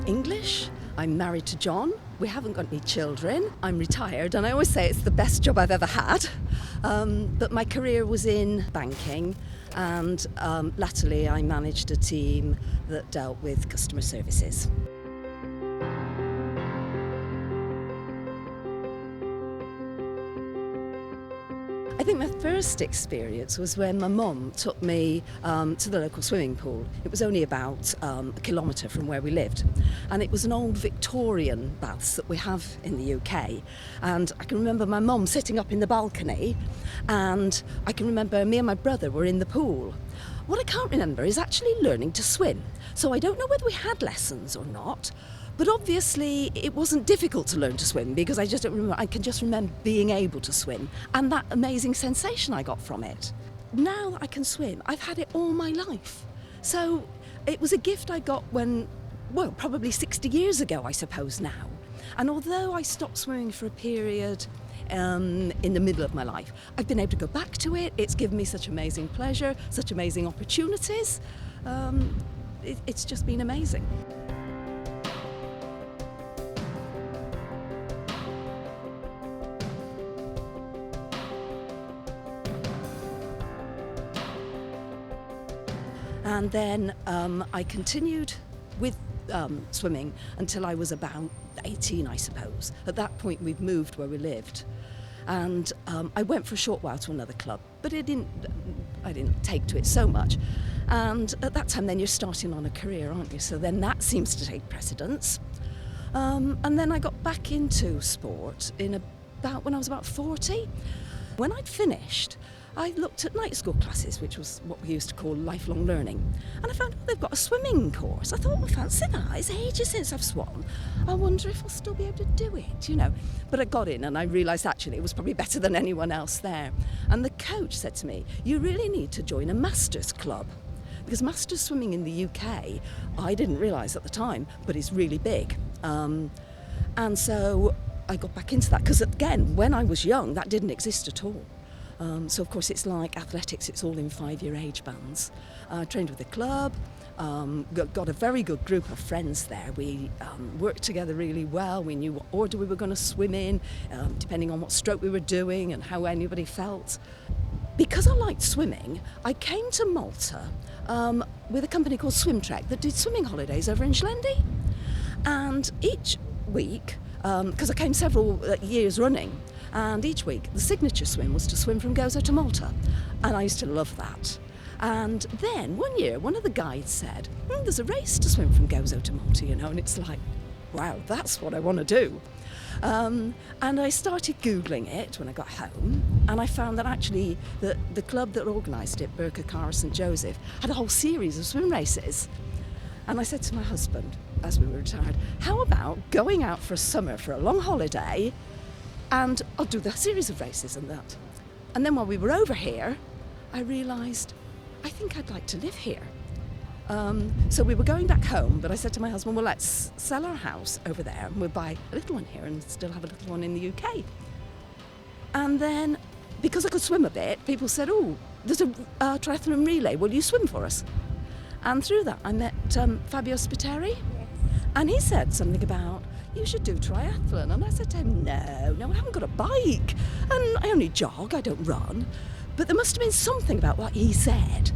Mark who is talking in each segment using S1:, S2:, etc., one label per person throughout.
S1: English. I'm married to John. We haven't got any children. I'm retired, and I always say it's the best job I've ever had. But my career was in banking, and latterly I managed a team that dealt with customer services. I think my first experience was when my mum took me to the local swimming pool. It was only about a kilometre from where we lived, and it was an old Victorian baths that we have in the UK. And I can remember my mum sitting up in the balcony, and I can remember me and my brother were in the pool. What I can't remember is actually learning to swim. So I don't know whether we had lessons or not, but obviously it wasn't difficult to learn to swim because I just don't remember. I can just remember being able to swim and that amazing sensation I got from it. Now that I can swim, I've had it all my life. So it was a gift I got when, well, probably 60 years ago, I suppose now. And although I stopped swimming for a period in the middle of my life, I've been able to go back to it. It's given me such amazing pleasure, such amazing opportunities. It's just been amazing. And then I continued with swimming until I was about 18, I suppose. At that point, we'd moved where we lived. And I went for a short while to another club, but I didn't take to it so much. And at that time, then you're starting on a career, aren't you? So then that seems to take precedence. And then I got back into sport when I was about 40. When I'd finished, I looked at night school classes, which was what we used to call lifelong learning, and I found they've got a swimming course. I thought, well, fancy that. It's ages since I've swum. I wonder if I'll still be able to do it, you know. But I got in and I realised actually it was probably better than anyone else there. And the coach said to me, you really need to join a masters club. Because masters swimming in the UK, I didn't realise at the time, but it's really big. And so I got back into that, because again, when I was young, that didn't exist at all. So of course it's like athletics, it's all in 5-year age bands. Trained with the club, got a very good group of friends there. We worked together really well. We knew what order we were going to swim in, depending on what stroke we were doing and how anybody felt. Because I liked swimming, I came to Malta with a company called Swimtrek that did swimming holidays over in Shlendy. And each week, because I came several years running, and each week the signature swim was to swim from Gozo to Malta, and I used to love that. And then one year one of the guides said, there's a race to swim from Gozo to Malta, you know, and it's like, wow, that's what I want to do. And I started Googling it when I got home, and I found that actually the club that organised it, Burka Cara St Joseph, had a whole series of swim races. And I said to my husband, as we were retired, how about going out for a summer for a long holiday, and I'll do the series of races and that. And then while we were over here, I realised, I think I'd like to live here. So we were going back home, but I said to my husband, well, let's sell our house over there and we'll buy a little one here and still have a little one in the UK. And then, because I could swim a bit, people said, oh, there's a triathlon relay, will you swim for us? And through that, I met Fabio Spiteri, and he said something about, you should do triathlon. And I said to him, no, I haven't got a bike, and I only jog, I don't run. But there must have been something about what he said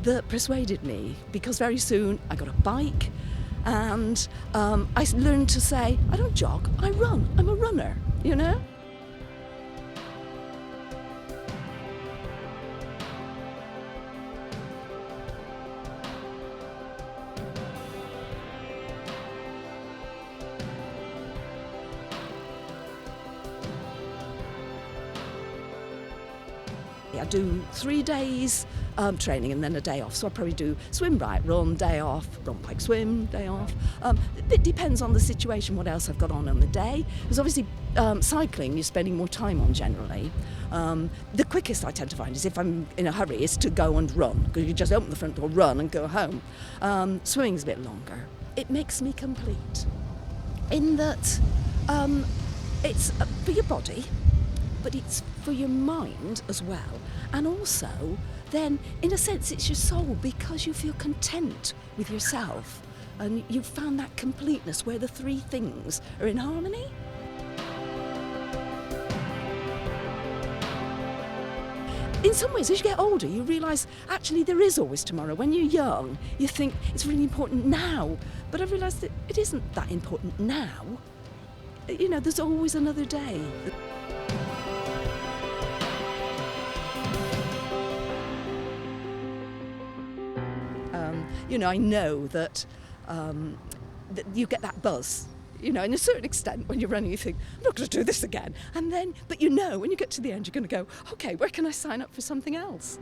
S1: that persuaded me, because very soon I got a bike, and I learned to say, I don't jog, I run, I'm a runner, you know? I do 3 days training and then a day off. So I probably do swim, bike, run, day off, run, bike, swim, day off. It depends on the situation, what else I've got on the day. Because obviously cycling you're spending more time on generally. The quickest I tend to find is if I'm in a hurry is to go and run, because you just open the front door, run and go home. Swimming's a bit longer. It makes me complete in that it's for your body, but it's for your mind as well. And also, then, in a sense, it's your soul, because you feel content with yourself. and you've found that completeness where the three things are in harmony. In some ways, as you get older, you realise actually there is always tomorrow. When you're young, you think it's really important now, but I've realised that it isn't that important now. You know, there's always another day. You know, I know that you get that buzz. You know, in a certain extent, when you're running, you think, I'm not going to do this again. And then, but you know, when you get to the end, you're going to go, okay, where can I sign up for something else?